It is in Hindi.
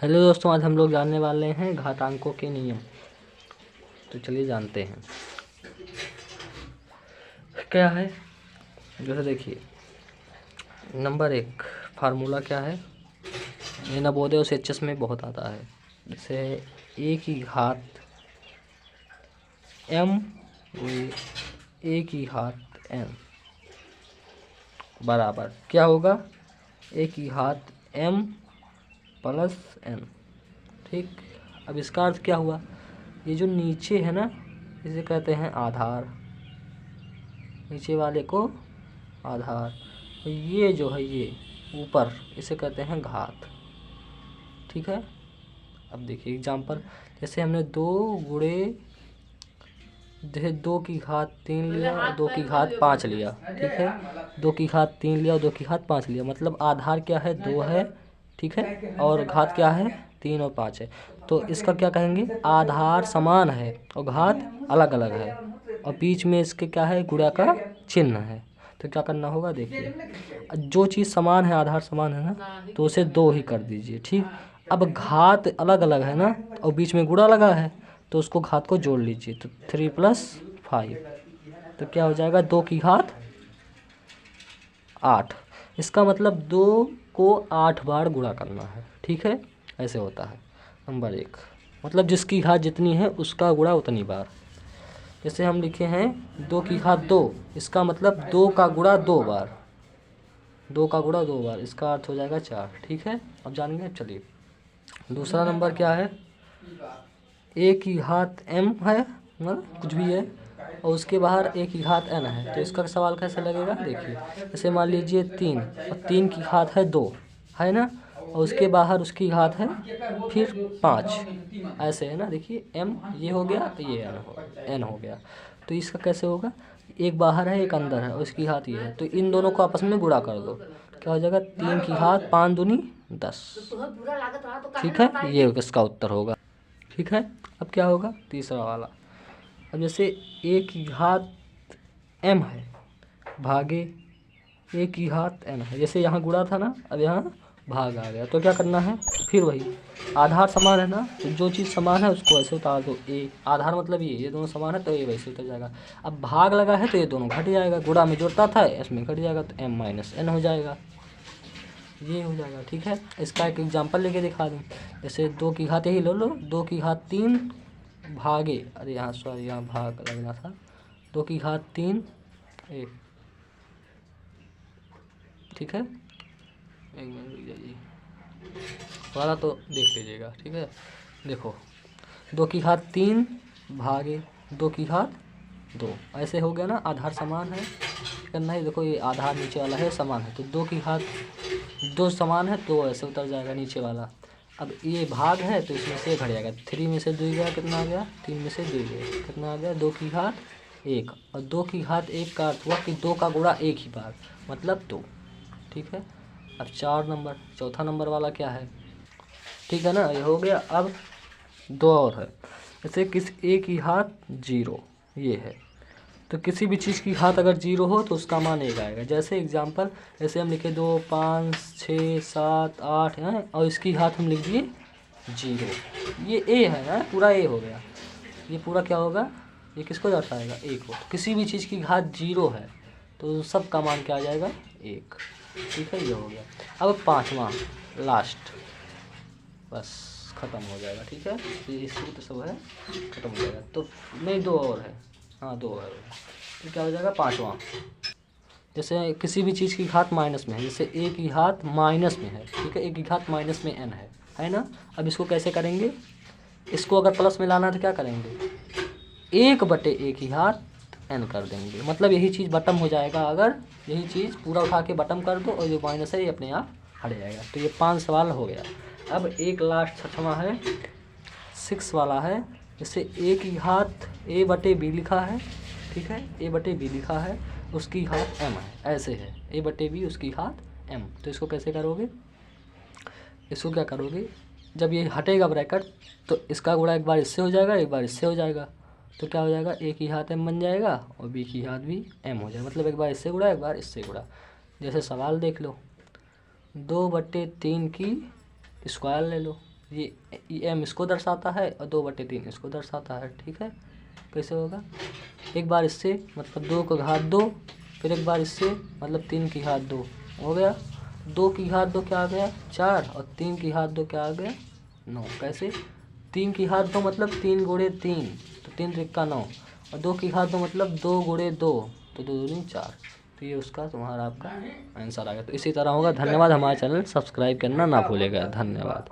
हेलो दोस्तों, आज हम लोग जानने वाले हैं घातांकों के नियम। तो चलिए जानते हैं क्या है। जैसे देखिए, नंबर 1 फार्मूला क्या है, ये नवोदय और एचएस में बहुत आता है। जैसे ए की घात m ए की घात n बराबर क्या होगा, ए की घात m प्लस n। ठीक, अब इसका अर्थ क्या हुआ, ये जो नीचे है ना, इसे कहते हैं आधार, नीचे वाले को आधार। ये जो है ये ऊपर, इसे कहते हैं घात। ठीक है, अब देखिए एग्जाम्पल, जैसे हमने 2 गुणे, जैसे 2 की घात 3 लिया और 2 की घात 5 लिया। ठीक है, 2 की घात 3 लिया और 2 की घात 5 लिया, मतलब आधार क्या है, 2 है। ठीक है, और घात क्या है, 3 और 5 है। तो इसका क्या कहेंगे, आधार समान है और घात अलग अलग है, और बीच में इसके क्या है, गुणा का चिन्ह है। तो क्या करना होगा, देखिए जो चीज़ समान है, आधार समान है ना, तो उसे 2 ही कर दीजिए। ठीक, अब घात अलग अलग है ना, और बीच में गुणा लगा है, तो उसको घात को जोड़ लीजिए। तो 3 + 5, तो क्या हो जाएगा, 2 की घात 8। इसका मतलब 2 को 8 बार गुणा करना है। ठीक है, ऐसे होता है। नंबर 1 मतलब जिसकी घात जितनी है उसका गुणा उतनी बार। जैसे हम लिखे हैं 2 की घात 2, इसका मतलब 2 का गुणा 2 बार, 2 का गुणा 2 बार, इसका अर्थ हो जाएगा 4। ठीक है, अब जानेंगे। चलिए दूसरा नंबर क्या है, ए की घात m है, मतलब कुछ भी है, और उसके बाहर ए की घात n है। तो इसका सवाल कैसे लगेगा, देखिए जैसे मान लीजिए 3 और 3 की घात है 2, है ना, और उसके बाहर उसकी घात है फिर 5, ऐसे है ना। देखिए m ये हो गया, ये n हो गया। तो इसका कैसे होगा, एक बाहर है एक अंदर है और इसकी घात ये है, तो इन दोनों को आपस में गुणा कर दो। क्या हो जाएगा, 3 की घात 5 दूनी 10। ठीक है, ये इसका उत्तर होगा। ठीक है, अब क्या होगा, तीसरा वाला। अब जैसे ए की घात m है भागे ए की घात n है, जैसे यहाँ गुणा था ना, अब यहाँ भाग आ गया। तो क्या करना है, फिर वही, आधार समान है ना, तो जो चीज़ समान है उसको ऐसे उतार दो। ए आधार मतलब ये दोनों समान है, तो ये वैसे उतर जाएगा। अब भाग लगा है तो ये दोनों घट जाएगा, गुणा में जोड़ता था इसमें घट जाएगा, तो m - n हो जाएगा, ये हो जाएगा। ठीक है, इसका एक एग्जांपल लेके दिखा दूँ। जैसे 2 की घात यही लो 2 की घात 3 भागे, अरे यहाँ सॉरी, यहाँ भाग लगना था, 2 की घात 3 1। ठीक है, एक मिनट रुक जाइए, वाला तो देख लीजिएगा। ठीक है, देखो 2 की घात 3 भागे 2 की घात 2, ऐसे हो गया ना, आधार समान है। करना है, देखो ये आधार नीचे वाला है समान है, तो 2 की घात 2 समान है तो ऐसे उतर जाएगा नीचे वाला। अब ये भाग है तो इसमें से घट जाएगा, 3 में से 2 गया, कितना आ गया, 3 में से 2 गया, कितना आ गया, 2 की घात 1। और 2 की घात 1 का अर्थ हुआ कि 2 का गुणा एक ही बार, मतलब 2। ठीक है, अब चौथा नंबर वाला क्या है, ठीक है ना, ये हो गया। अब 2 और है, जैसे किस ए की घात 0 ये है, तो किसी भी चीज़ की घात अगर 0 हो तो उसका मान 1 आएगा। जैसे एग्जांपल, जैसे हम लिखे 2 5 6 7 8 हैं, और इसकी घात हम लिख दिए 0, ये a है ना, पूरा a हो गया। ये पूरा क्या होगा, ये किसको दर्शाएगा, 1 को। तो किसी भी चीज़ की घात 0 है तो सब का मान क्या आ जाएगा, 1। ठीक है, ये हो गया। अब 5वां लास्ट, बस ख़त्म हो जाएगा। ठीक है, ये सूत्र सब है, ख़त्म हो जाएगा। तो नहीं, 2 और है, हाँ 2 है, तो क्या हो जाएगा 5वां। जैसे किसी भी चीज़ की घात माइनस में है, जैसे ए की घात माइनस में है, ठीक है, ए की घात माइनस में n है ना। अब इसको कैसे करेंगे, इसको अगर प्लस में लाना है तो क्या करेंगे, 1/a की घात n कर देंगे, मतलब यही चीज़ बटम हो जाएगा। अगर यही चीज़ पूरा उठा के बटम कर दो और जो माइनस है ये अपने आप हट जाएगा। तो ये 5 सवाल हो गया। अब एक लास्ट 6वां है, 6 वाला है। जैसे a की घात a/b लिखा है, ठीक है, a/b लिखा है, उसकी घात m है, ऐसे है, a/b उसकी घात m। तो इसको कैसे करोगे, इसको क्या करोगे, जब ये हटेगा ब्रैकेट तो इसका गुणा एक बार इससे हो जाएगा, एक बार इससे हो जाएगा, तो क्या हो जाएगा, a की घात m बन जाएगा और b की घात भी m हो जाएगा, मतलब एक बार इससे गुणा एक बार इससे गुणा। जैसे सवाल देख लो, 2/3 की स्क्वायर ले लो, ये m इसको दर्शाता है और 2/3 इसको दर्शाता है। ठीक है, कैसे होगा? एक बार इससे मतलब 2 की घात 2, फिर एक बार इससे मतलब 3 की घात 2 हो गया। 2 की घात 2 क्या आ गया? 4 और 3 की घात 2 क्या आ गया? 9। कैसे? 3 की घात 2 मतलब 3 गुणे 3 तो 3 त्रिक्का 9 और 2 की घात 2 मतलब 2 गुणे 2 तो 2 दूनी 4। तो ये उसका तुम्हारा आपका आंसर आ गया। तो इसी तरह होगा। धन्यवाद। हमारे चैनल सब्सक्राइब करना ना भूलेगा। धन्यवाद।